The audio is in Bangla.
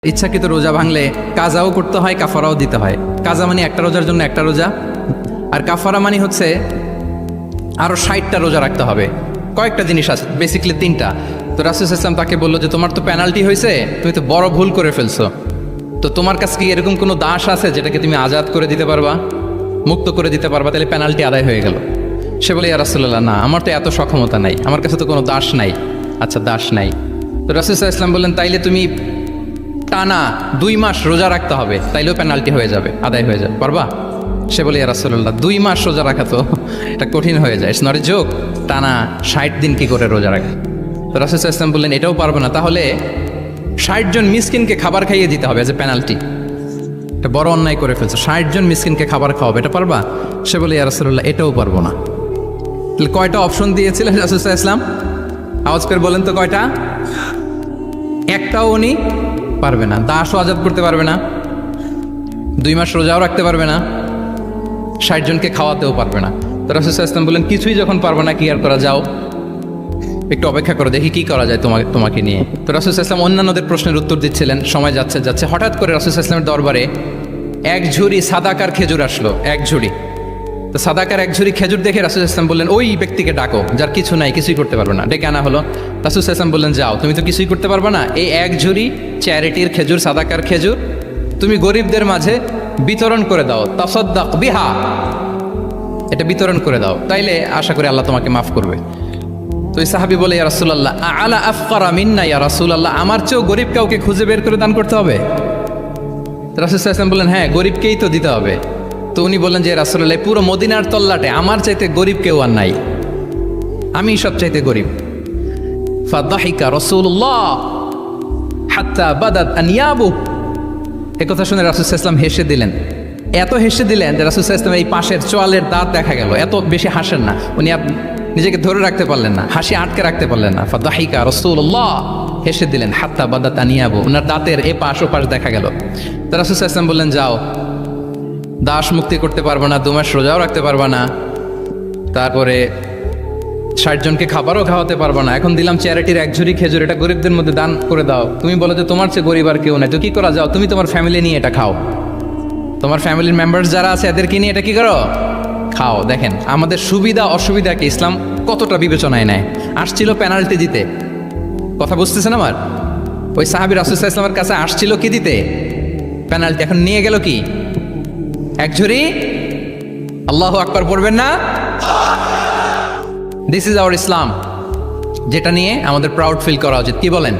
ইচ্ছাকৃত রোজা ভাঙলে কাজাও করতে হয়, কাফারাও দিতে হয়। কাজা মানে একটা রোজার জন্য একটা রোজা, আর কাফারা মানে হচ্ছে আরো 60টা রোজা রাখতে হবে। কয়েকটা জিনিস আছে, বেসিক্যালি 3টা। তো রাসূল ইসলাম তাকে বললো যে তোমার তো পেনাল্টি হয়েছে, তুমি তো বড় ভুল করে ফেলছো, তো তোমার কাছে কি এরকম কোনো দাস আছে যেটাকে তুমি আজাদ করে দিতে পারবা, মুক্ত করে দিতে পারবা, তাহলে পেনাল্টি আদায় হয়ে গেল। সে বলে, ইয়া রাসূলুল্লাহ, না, আমার তো এত সক্ষমতা নাই, আমার কাছে তো কোনো দাস নাই। আচ্ছা, দাস নাই। তো রাসূল ইসলাম বললেন, তাইলে তুমি টানা 2 মাস রোজা রাখতে হবে, তাইলেও পেনাল্টি হয়ে যাবে, আদায় হয়ে যাবে, পারবা? সে বলে, ইয়া রাসূলুল্লাহ, 2 মাস রোজা রাখা তো এটা কঠিন হয়ে যায়, ইটস নট এ জোক। টানা 60 দিন কি করে রোজা রাখে? তো রাসূল ইসলাম বললেন, এটাও পারবে না, তাহলে 60 জন মিসকিনকে খাবার খাইয়ে দিতে হবে এজ এ পেনাল্টি। এটা বড় অন্যায় করে ফেলছে, 60 জন মিসকিনকে খাবার খাওয়াবে, এটা পারবা? সে বলে, ইয়া রাসূলুল্লাহ, এটাও পারবো না। তাহলে কয়টা অপশন দিয়েছিলেন রাসূল ইসলাম? আওয়াজ করে বলেন তো কয়টা? একটাও উনি পারবে না। দাসও আজাদ করতে পারবে না, 2 মাস রোজাও রাখতে পারবে না, 60 জনকে খাওয়াতেও পারবে না। তো রাসূল ইসলাম বললেন, কিছুই যখন পারবে না, কি আর করা, যাও একটু অপেক্ষা করো, দেখি কি করা যায় তোমাকে নিয়ে। তো রাসূল ইসলাম অন্যান্যদের প্রশ্নের উত্তর দিচ্ছিলেন, সময় যাচ্ছে হঠাৎ করে রাসূল ইসলামের দরবারে 1 ঝুড়ি সাদাকার খেজুর আসলো, 1 ঝুড়ি। তো সাদাকার 1 ঝুড়ি খেজুর দেখে রাসূল ইসলাম বললেন, ওই ব্যক্তিকে ডাকো যার কিছু নাই, কিছুই করতে পারবে না। ডেকে আনা হলো। রাসূল ইসলাম বললেন, যাও, তুমি তো কিছুই করতে পারবে না, এই 1 ঝুড়ি চ্যারিটির খেজুর, সাদাকার খেজুর, তুমি গরিবদের মাঝে বিতরণ করে দাও, তাসাদ্দাক বিহা, এটা বিতরণ করে দাও, তাইলে আশা করি আল্লাহ তোমাকে মাফ করবে। তো এই সাহাবী বলে, ইয়া রাসূলুল্লাহ, আলা আফকারা মিন্না ইয়া রাসূলুল্লাহ, আমার চেয়েও গরিব কাউকে খুঁজে বের করে দান করতে হবে? রাসূল সাল্লাল্লাহু আলাইহি ওয়াসাল্লাম বললেন, হ্যাঁ, গরিবকেই তো দিতে হবে। তো উনি বললেন যে, রাসূলুল্লাহ, পুরো মদিনার তল্লাটে আমার চাইতে গরিব কেউ আর নাই, আমি সবচাইতে গরিব। ফাদাহিকা রাসূলুল্লাহ হাত্তা বাদাত আনিয়াবু। এই কথা শুনে রাসূল সাল্লাল্লাহু আলাইহি ওয়াসাল্লাম হেসে দিলেন, এত হেসে দিলেন যে রাসূল সাল্লাল্লাহু আলাইহি ওয়াসাল্লাম এই পাশের চোয়ালের দাঁত দেখা গেল। এত বেশি হাসেন না উনি, নিজেকে ধরে রাখতে পারলেন না, হাসি আটকে রাখতে পারলেন না। ফাদাহিকা রাসূলুল্লাহ, হেসে দিলেন, হাত্তা বাদাত আনিয়াবু, ওনার দাঁতের এপাশ ওপাশ দেখা গেল। তো রাসূল সাল্লাল্লাহু আলাইহি ওয়াসাল্লাম বললেন, যাও, দাস মুক্তি করতে পারবে না, 2 মাস রোজাও রাখতে পারবে না, তারপরে 60 জনকে খাবারও খাওয়াতে পারবে না, এখন দিলাম চ্যারিটির 1 ঝুড়ি খেজুর, এটা গরিবদের মধ্যে দান করে দাও। তুমি বলো যে তোমার চেয়ে গরিব আর কেউ নাই, তো কি করা, যাও, তুমি তোমার ফ্যামিলি নিয়ে এটা খাও, তোমার ফ্যামিলির মেম্বার্স যারা আছে এদেরকে নিয়ে এটা কি করো, খাও। দেখেন আমাদের সুবিধা অসুবিধাকে ইসলাম কতটা বিবেচনায় নেয়। আসছিল পেনাল্টি দিতে, কথা বুঝতেছেন আমার? ওই সাহাবী রাসূল সাল্লাল্লাহু আলাইহি ওয়াসাল্লামের কাছে আসছিল কি দিতে, পেনাল্টি, এখন নিয়ে গেল কি, 1 ঝুড়ি। আল্লাহু আকবার পড়বেন না? দিস ইজ আওয়ার ইসলাম, যেটা নিয়ে আমাদের প্রাউড ফিল করা উচিত। কি বলেন?